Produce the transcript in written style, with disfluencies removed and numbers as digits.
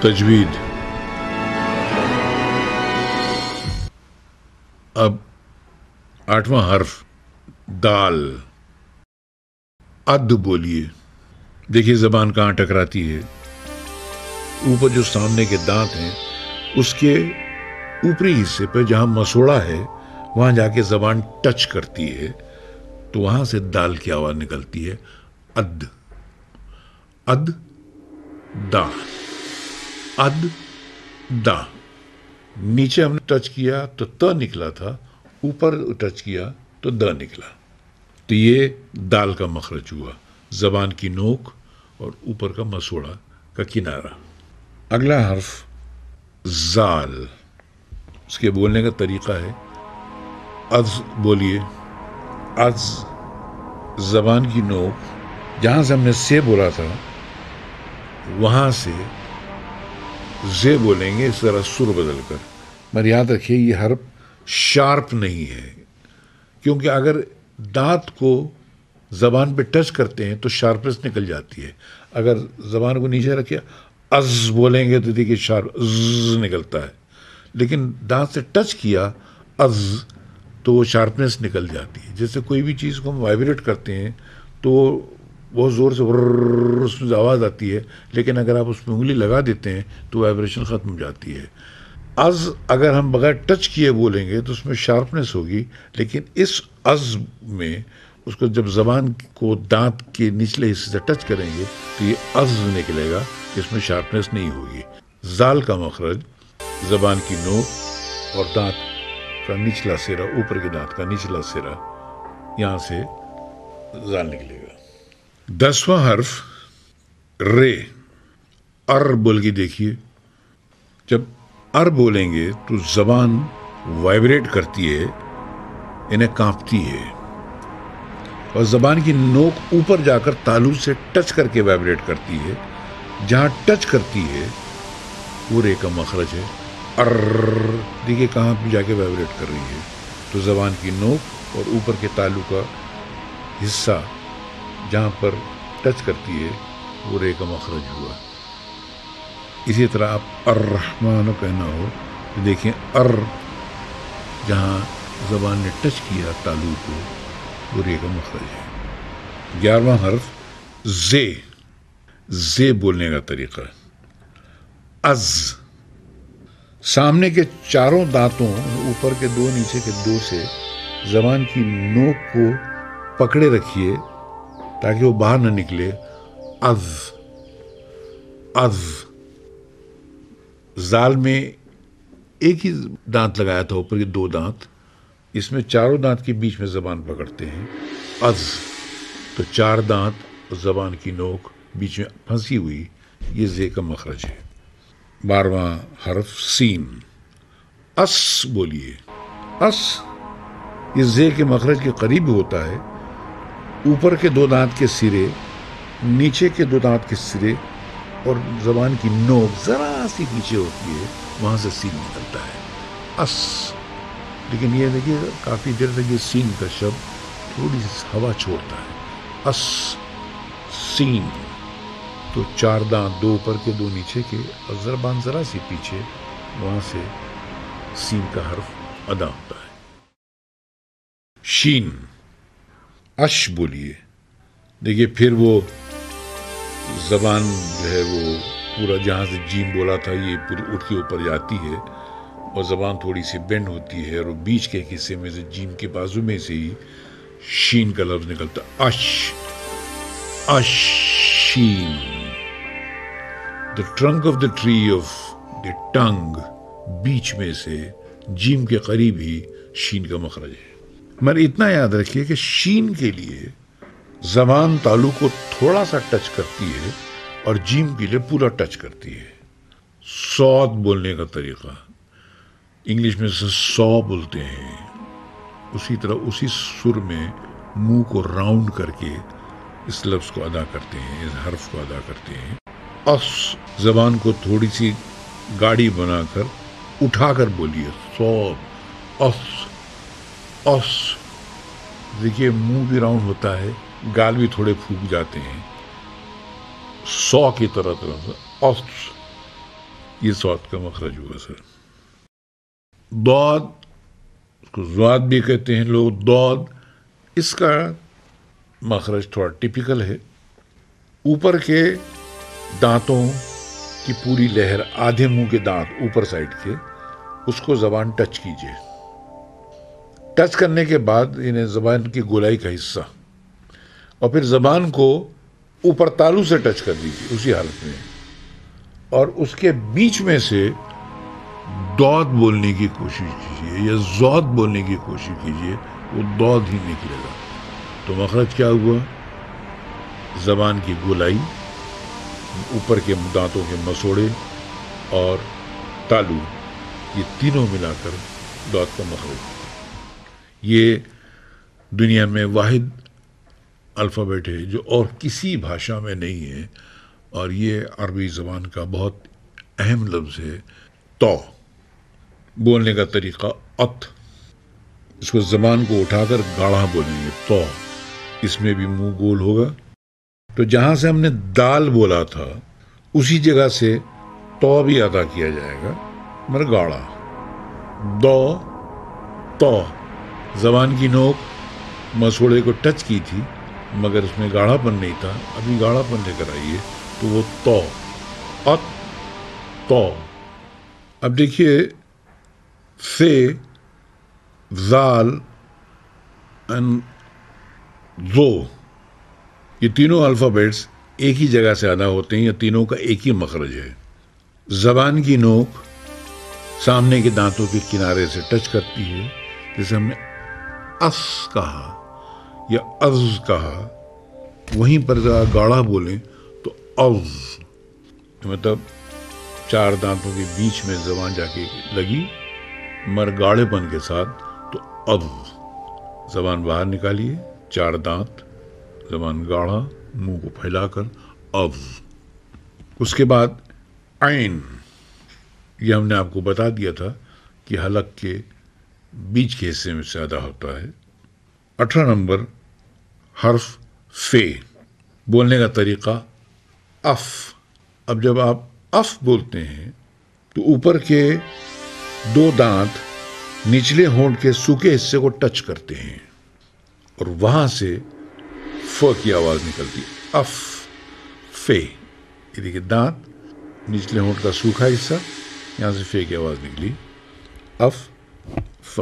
تجوید. اب 8واں حرف دال. اد بولیے. دیکھیے زبان کہاں ٹکراتی ہے. اوپر جو سامنے کے دانت ہیں اس کے اوپری حصے پہ جہاں مسوڑا ہے وہاں جا کے زبان ٹچ کرتی ہے تو وہاں سے دال کی آواز نکلتی ہے. اد اد دا. اد دا. نیچے ہم نے ٹچ کیا تو ت نکلا تھا, اوپر ٹچ کیا تو د نکلا. تو یہ دال کا مخرج ہوا, زبان کی نوک اور اوپر کا مسوڑا کا کنارہ. اگلا حرف زال. اس کے بولنے کا طریقہ ہے از بولیے. از زبان کی نوک جہاں سے ہم نے سے بولا تھا وہاں سے زے بولیں گے اس طرح سر بدل کر. مگر یاد رکھیے یہ حرف شارپ نہیں ہے, کیونکہ اگر دانت کو زبان پہ ٹچ کرتے ہیں تو شارپنس نکل جاتی ہے. اگر زبان کو نیچے رکھے از بولیں گے تو دیکھیے شارپ از نکلتا ہے, لیکن دانت سے ٹچ کیا از تو وہ شارپنس نکل جاتی ہے. جیسے کوئی بھی چیز کو ہم وائبریٹ کرتے ہیں تو بہت زور سے اس میں آواز آتی ہے, لیکن اگر آپ اس میں انگلی لگا دیتے ہیں تو وائبریشن ختم ہو جاتی ہے. از اگر ہم بغیر ٹچ کیے بولیں گے تو اس میں شارپنس ہوگی, لیکن اس از میں اس کو جب زبان کو دانت کے نچلے حصے سے ٹچ کریں گے تو یہ از نکلے گا, اس میں شارپنس نہیں ہوگی. زال کا مخرج زبان کی نوک اور دانت کا نچلا سرا, اوپر کے دانت کا نچلا سرا, یہاں سے زال نکلے گا. 10واں حرف رے. ار بول کے دیکھیے. جب ار بولیں گے تو زبان وائبریٹ کرتی ہے, انہیں کانپتی ہے, اور زبان کی نوک اوپر جا کر تالو سے ٹچ کر کے وائبریٹ کرتی ہے. جہاں ٹچ کرتی ہے وہ رے کا مخرج ہے. ار دیکھیے کہاں پہ جا کے وائبریٹ کر رہی ہے, تو زبان کی نوک اور اوپر کے تالو کا حصہ جہاں پر ٹچ کرتی ہے وہ رے کا مخرج ہوا. اسی طرح آپ الرحمن کہنا ہو تو دیکھیں ار جہاں زبان نے ٹچ کیا تالو کو وہ رے کا مخرج ہے. 11واں حرف زے. زے بولنے کا طریقہ از. سامنے کے چاروں دانتوں, اوپر کے 2 نیچے کے 2 سے زبان کی نوک کو پکڑے رکھیے تاکہ وہ باہر نہ نکلے. از از. زال میں ایک ہی دانت لگایا تھا, اوپر کے 2 دانت, اس میں چاروں دانت کے بیچ میں زبان پکڑتے ہیں. از تو 4 دانت اور زبان کی نوک بیچ میں پھنسی ہوئی, یہ زے کا مخرج ہے. 12واں حرف سین. اس بولیے. اس یہ زے کے مخرج کے قریب ہوتا ہے. اوپر کے 2 دانت کے سرے, نیچے کے 2 دانت کے سرے اور زبان کی نوک ذرا سی پیچھے ہوتی ہے, وہاں سے سین نکلتا ہے. اس. لیکن یہ دیکھیے کافی دیر تک یہ سین کا شبد تھوڑی سی ہوا چھوڑتا ہے. اس سین. تو 4 دانت, 2 اوپر کے 2 نیچے کے, اور زبان ذرا سی پیچھے, وہاں سے سین کا حرف ادا ہوتا ہے. شین. اش بولیے. دیکھیے پھر وہ زبان جو ہے وہ پورا جہاں سے جیم بولا تھا یہ پوری اٹھ کے اوپر جاتی ہے, اور زبان تھوڑی سی بینڈ ہوتی ہے, اور بیچ کے حصے میں سے جیم کے بازو میں سے ہی شین کا لفظ نکلتا. اش اش شین. The trunk of the tree of the tongue, بیچ میں سے جیم کے قریب ہی شین کا مخرج ہے. مگر اتنا یاد رکھیے کہ شین کے لیے زبان تالو کو تھوڑا سا ٹچ کرتی ہے اور جیم کے لیے پورا ٹچ کرتی ہے. سوت بولنے کا طریقہ انگلش میں سے سو بولتے ہیں, اسی طرح اسی سر میں منہ کو راؤنڈ کر کے اس لفظ کو ادا کرتے ہیں, اس حرف کو ادا کرتے ہیں. اس زبان کو تھوڑی سی گاڑی بنا کر اٹھا کر بولیے. سوت اس اس. دیکھیے منہ بھی راؤنڈ ہوتا ہے, گال بھی تھوڑے پھوک جاتے ہیں, 100 کی طرح. اس یہ صوت کا مخرج ہوا سر. دود، اس کو زواد بھی کہتے ہیں لوگ. دود، اس کا مخرج تھوڑا ٹپیکل ہے. اوپر کے دانتوں کی پوری لہر، آدھے منہ کے دانت اوپر سائڈ کے، اس کو زبان ٹچ کیجئے. ٹچ کرنے کے بعد انہیں زبان کی گولائی کا حصہ، اور پھر زبان کو اوپر تالو سے ٹچ کر دیجیے اسی حالت میں، اور اس کے بیچ میں سے دود بولنے کی کوشش کیجیے یا زود بولنے کی کوشش کیجیے. وہ دود ہی نکلے گا. تو مخرج کیا ہوا؟ زبان کی گولائی، اوپر کے دانتوں کے مسوڑے اور تالو، یہ تینوں ملا کر دود کا مخرج. یہ دنیا میں واحد الفابیٹ ہے جو اور کسی بھاشا میں نہیں ہے، اور یہ عربی زبان کا بہت اہم لفظ ہے. تو بولنے کا طریقہ ات، اس کو زبان کو اٹھا کر گاڑھا بولیں گے. تو اس میں بھی منہ گول ہوگا. تو جہاں سے ہم نے دال بولا تھا اسی جگہ سے تو بھی ادا کیا جائے گا، مگر گاڑھا. دو، تو، زبان کی نوک مسوڑے کو ٹچ کی تھی مگر اس میں گاڑھا پن نہیں تھا. ابھی گاڑھا پن لے کر آئیے تو وہ تو. ات، تو. اب دیکھیے، سے، زال، زو، یہ تینوں الفابیٹس ایک ہی جگہ سے ادا ہوتے ہیں. یا تینوں کا ایک ہی مخرج ہے. زبان کی نوک سامنے کے دانتوں کے کنارے سے ٹچ کرتی ہے، جیسے ہم نے اس کہا یا از کہا. وہیں پر ذرا گاڑھا بولیں تو از، مطلب چار دانتوں کے بیچ میں زبان جا کے لگی مر گاڑھے پن کے ساتھ. تو از، زبان باہر نکالیے، چار دانت، زبان گاڑھا، منہ کو پھیلا کر از. اس کے بعد عین، یہ ہم نے آپ کو بتا دیا تھا کہ حلق کے بیچ کے حصے میں سے ادا ہوتا ہے. 18 نمبر حرف فے. بولنے کا طریقہ اف. اب جب آپ اف بولتے ہیں تو اوپر کے دو دانت نچلے ہونٹ کے سوکھے حصے کو ٹچ کرتے ہیں اور وہاں سے ف کی آواز نکلتی ہے. اف، فے. یہ دیکھیے، دانت، نچلے ہونٹ کا سوکھا حصہ، یہاں سے فے کی آواز نکلی. اف، ف.